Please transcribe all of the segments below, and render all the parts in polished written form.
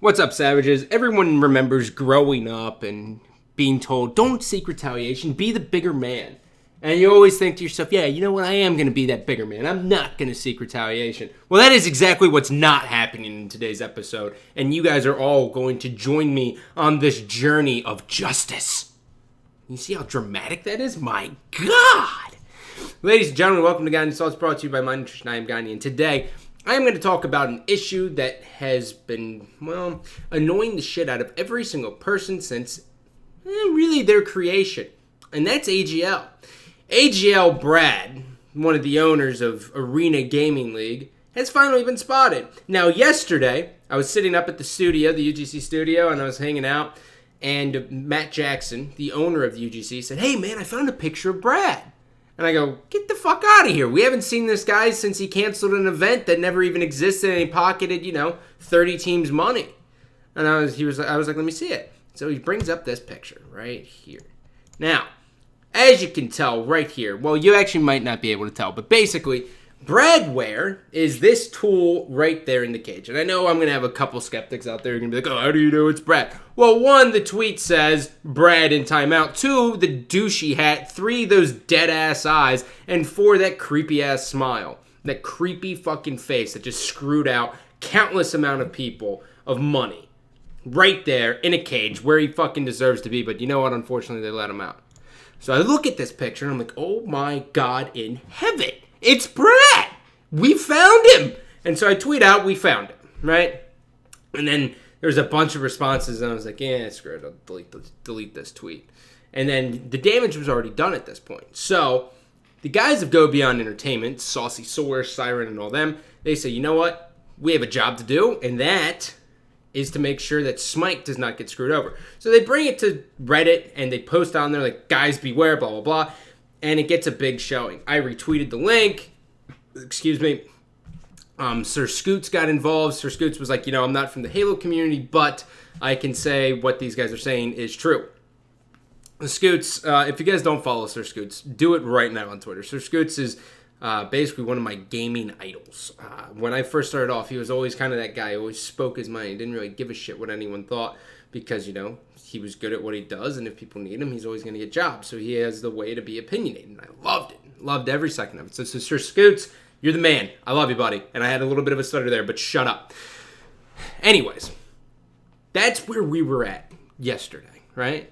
What's up, savages? Everyone remembers growing up and being told, don't seek retaliation, be the bigger man. And you always think to yourself, yeah, you know what, I am going to be that bigger man. I'm not going to seek retaliation. Well, that is exactly what's not happening in today's episode. And you guys are all going to join me on this journey of justice. You see how dramatic that is? My God! Ladies and gentlemen, welcome to Gandhi Thoughts, brought to you by My Nutrition. I am Gandhi, and today I am going to talk about an issue that has been, annoying the shit out of every single person since really their creation, and that's AGL. AGL Brad, one of the owners of Arena Gaming League, has finally been spotted. Now, yesterday, I was sitting up at the studio, the UGC studio, and I was hanging out, and Matt Jackson, the owner of the UGC, said, "Hey, man, I found a picture of Brad." And I go, get the fuck out of here. We haven't seen this guy since he canceled an event that never even existed, and he pocketed, 30 teams' money. And I was like, let me see it. So he brings up this picture right here. Now, as you can tell right here, well, you actually might not be able to tell, but basically, Bradware is this tool right there in the cage. And I know I'm going to have a couple skeptics out there who are going to be like, oh, how do you know it's Brad? Well, one, the tweet says Brad in timeout. Two, the douchey hat. Three, those dead-ass eyes. And four, that creepy-ass smile. That creepy fucking face that just screwed out countless amount of people of money. Right there in a cage where he fucking deserves to be. But you know what? Unfortunately, they let him out. So I look at this picture and I'm like, oh my God in heaven. It's Brad! We found him! And so I tweet out, we found him, right? And then there's a bunch of responses, and I was like, yeah, screw it, I'll delete this tweet. And then the damage was already done at this point. So the guys of Go Beyond Entertainment, Saucy Source, Siren, and all them, they say, you know what? We have a job to do, and that is to make sure that Smite does not get screwed over. So they bring it to Reddit, and they post on there, like, guys beware, blah, blah, blah. And it gets a big showing. I retweeted the link. Sir Scoots got involved. Sir Scoots was like, I'm not from the Halo community, but I can say what these guys are saying is true. Scoots, if you guys don't follow Sir Scoots, do it right now on Twitter. Sir Scoots is basically one of my gaming idols. When I first started off, he was always kind of that guy. He always spoke his mind. He didn't really give a shit what anyone thought because, he was good at what he does, and if people need him, he's always going to get jobs. So he has the way to be opinionated, and I loved it. Loved every second of it. So Sir Scoots, you're the man. I love you, buddy. And I had a little bit of a stutter there, but shut up. Anyways, that's where we were at yesterday, right?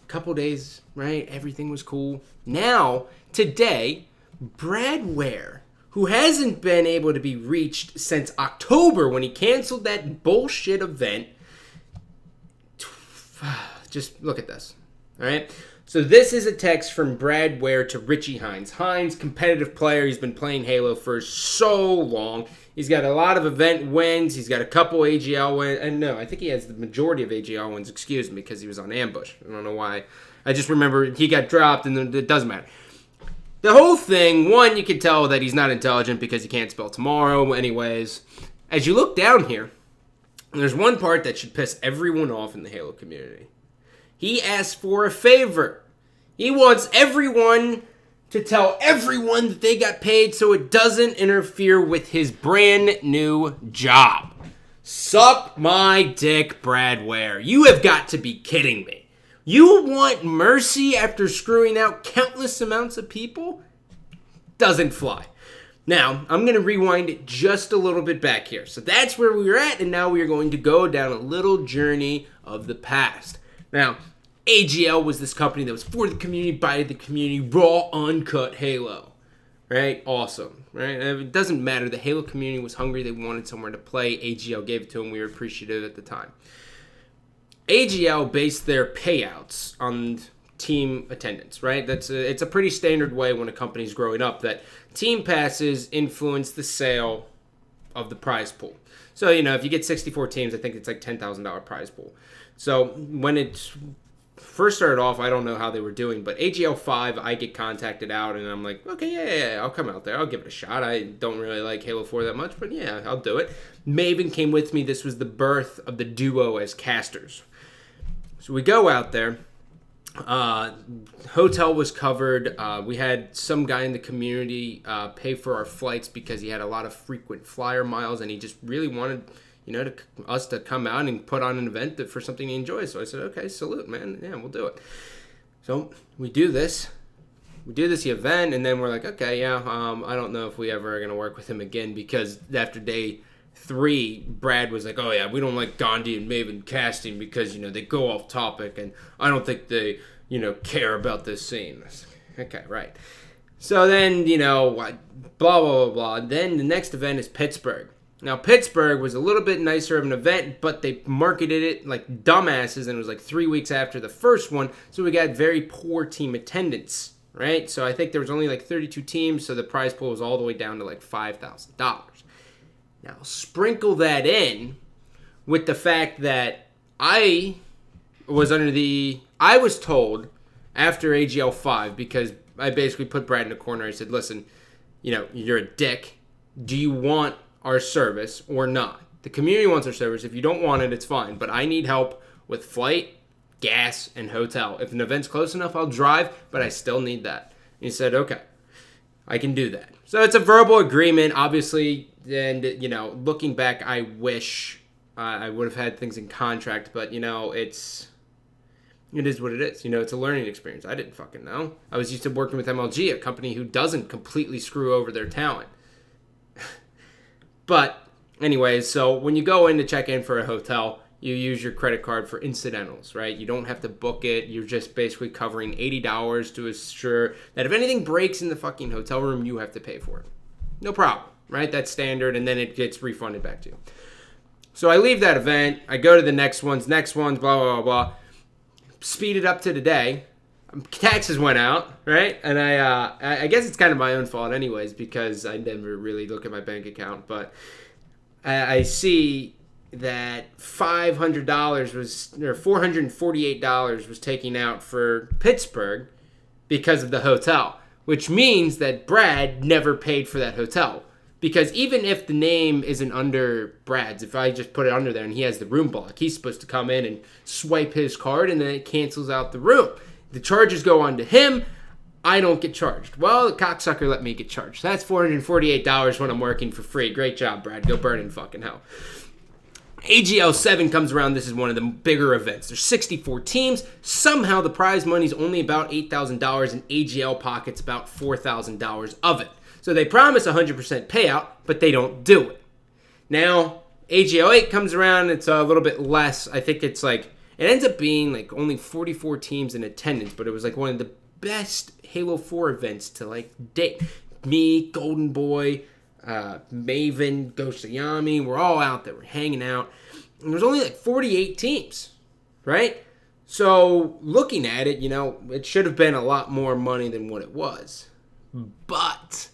A couple days, right? Everything was cool. Now, today, Brad Ware, who hasn't been able to be reached since October when he canceled that bullshit event. Just look at this, all right? So this is a text from Brad Ware to Richie Hines. Hines, competitive player. He's been playing Halo for so long. He's got a lot of event wins. He's got a couple AGL wins. And no, I think he has the majority of AGL wins, because he was on ambush. I don't know why. I just remember he got dropped, and it doesn't matter. The whole thing, one, you can tell that he's not intelligent because he can't spell tomorrow. Anyways, as you look down here, there's one part that should piss everyone off in the Halo community. He asked for a favor. He wants everyone to tell everyone that they got paid so it doesn't interfere with his brand new job. Suck my dick, Brad Ware. You have got to be kidding me. You want mercy after screwing out countless amounts of people? Doesn't fly. Now, I'm going to rewind it just a little bit back here. So that's where we were at, and now we are going to go down a little journey of the past. Now, AGL was this company that was for the community, by the community, raw, uncut Halo. Right? Awesome. Right? And it doesn't matter. The Halo community was hungry. They wanted somewhere to play. AGL gave it to them. We were appreciative at the time. AGL based their payouts on team attendance, right? It's a pretty standard way when a company's growing up that team passes influence the sale of the prize pool. So, if you get 64 teams, I think it's like $10,000 prize pool. So when it first started off, I don't know how they were doing, but AGL 5, I get contacted out, and I'm like, okay, yeah, I'll come out there. I'll give it a shot. I don't really like Halo 4 that much, but yeah, I'll do it. Maven came with me. This was the birth of the duo as casters. So we go out there. Hotel was covered. We had some guy in the community pay for our flights because he had a lot of frequent flyer miles, and he just really wanted, us to come out and put on an event for something he enjoys. So I said, okay, salute, man. Yeah, we'll do it. So we do this. We do this event, and then we're like, okay, yeah, I don't know if we ever are going to work with him again, because after day 3, Brad was like, oh, yeah, we don't like Gandhi and Maven casting because, they go off topic, and I don't think they, care about this scene. Okay, right. So then, blah, blah, blah, blah. Then the next event is Pittsburgh. Now, Pittsburgh was a little bit nicer of an event, but they marketed it like dumbasses, and it was like 3 weeks after the first one, so we got very poor team attendance. Right? So I think there was only like 32 teams, so the prize pool was all the way down to like $5,000. Now, sprinkle that in with the fact that I was told after AGL 5, because I basically put Brad in a corner. I said, listen, you're a dick. Do you want our service or not? The community wants our service. If you don't want it, it's fine. But I need help with flight, gas, and hotel. If an event's close enough, I'll drive, but I still need that. And he said, okay, I can do that. So it's a verbal agreement, obviously, and, looking back, I wish I would have had things in contract, but, it is what it is. It's a learning experience. I didn't fucking know. I was used to working with MLG, a company who doesn't completely screw over their talent. But, anyways, so when you go in to check in for a hotel, you use your credit card for incidentals, right? You don't have to book it. You're just basically covering $80 to assure that if anything breaks in the fucking hotel room, you have to pay for it. No problem, right? That's standard, and then it gets refunded back to you. So I leave that event. I go to the next ones, blah, blah, blah, blah. Speed it up to today. Taxes went out, right? And I guess it's kind of my own fault anyways, because I never really look at my bank account. But I see that $500 was, or $448 was taken out for Pittsburgh because of the hotel, which means that Brad never paid for that hotel. Because even if the name isn't under Brad's, if I just put it under there and he has the room block, he's supposed to come in and swipe his card, and then it cancels out the room. The charges go on to him. I don't get charged. Well, the cocksucker let me get charged. That's $448 when I'm working for free. Great job, Brad. Go burn in fucking hell. AGL 7 comes around. This is one of the bigger events. There's 64 teams. Somehow the prize money's only about $8,000 and AGL pockets about $4,000 of it. So they promise 100% payout, but they don't do it. Now, AGL 8 comes around. It's a little bit less. I think it's like, it ends up being like only 44 teams in attendance, but it was like one of the best Halo 4 events to like date. Me, Golden Boy, Maven, Ghost of Yami, we're all out there. We're hanging out. And there's only like 48 teams, right? So looking at it, it should have been a lot more money than what it was. But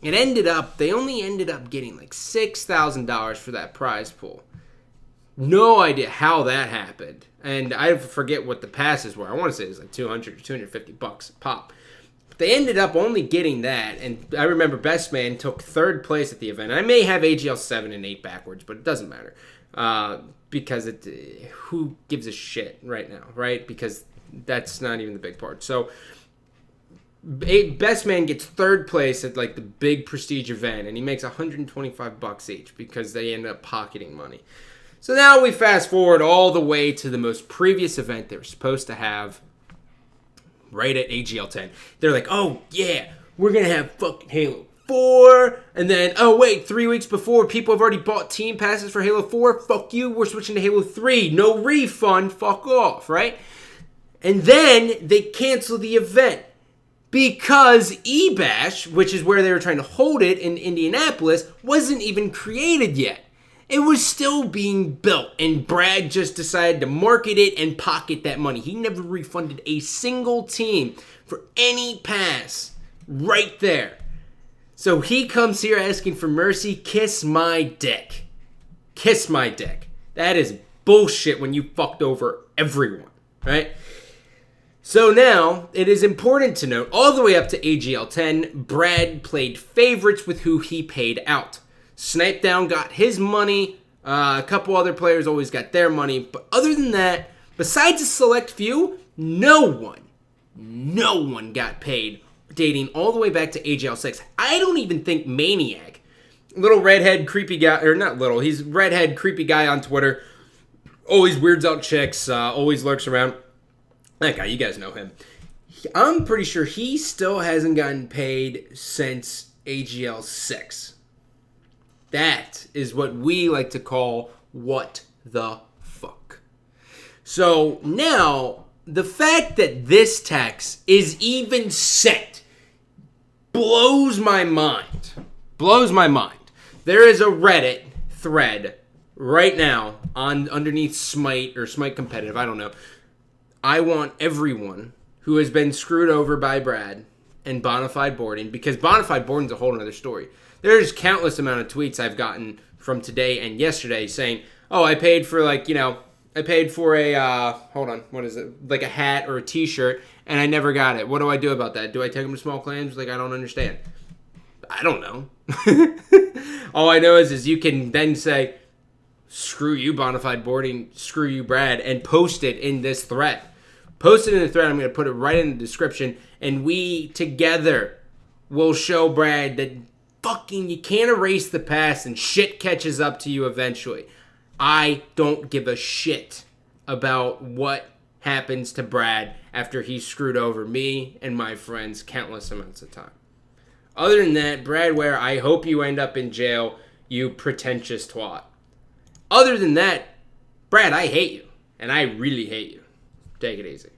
they only ended up getting like $6,000 for that prize pool. No idea how that happened. And I forget what the passes were. I want to say it was like $200 or $250 a pop. They ended up only getting that, and I remember Best Man took 3rd place at the event. I may have AGL 7 and 8 backwards, but it doesn't matter because who gives a shit right now, right? Because that's not even the big part. So Best Man gets 3rd place at like the big prestige event, and he makes $125 each because they end up pocketing money. So now we fast forward all the way to the most previous event they were supposed to have. Right at AGL 10. They're like, oh, yeah, we're going to have fucking Halo 4. And then, oh, wait, 3 weeks before, people have already bought team passes for Halo 4. Fuck you, we're switching to Halo 3. No refund, fuck off, right? And then they cancel the event because eBash, which is where they were trying to hold it in Indianapolis, wasn't even created yet. It was still being built, and Brad just decided to market it and pocket that money. He never refunded a single team for any pass right there. So he comes here asking for mercy. Kiss my dick. Kiss my dick. That is bullshit when you fucked over everyone, right? So now, it is important to note, all the way up to AGL 10, Brad played favorites with who he paid out. Snipedown got his money. A couple other players always got their money. But other than that, besides a select few, no one got paid dating all the way back to AGL 6. I don't even think Maniac Little redhead creepy guy, or not little, he's redhead creepy guy on Twitter. Always weirds out chicks, always lurks around. That guy, you guys know him. I'm pretty sure he still hasn't gotten paid since AGL 6. That is what we like to call what the fuck. So now, the fact that this text is even sent blows my mind. Blows my mind. There is a Reddit thread right now on underneath Smite or Smite Competitive, I don't know. I want everyone who has been screwed over by Brad and bonafide boarding, because bonafide boarding is a whole other story. There's countless amount of tweets I've gotten from today and yesterday saying, oh, I paid for I paid for a, hold on, what is it? Like a hat or a t-shirt, and I never got it. What do I do about that? Do I take them to small claims? I don't understand. I don't know. All I know is you can then say, screw you, bonafide boarding, screw you, Brad, and post it in this thread. Post it in the thread. I'm going to put it right in the description, and we together will show Brad that fucking you can't erase the past and shit catches up to you eventually. I don't give a shit about what happens to Brad after he screwed over me and my friends countless amounts of time. Other than that, Brad Ware, I hope you end up in jail, you pretentious twat. Other than that, Brad, I hate you. And I really hate you. Take it easy.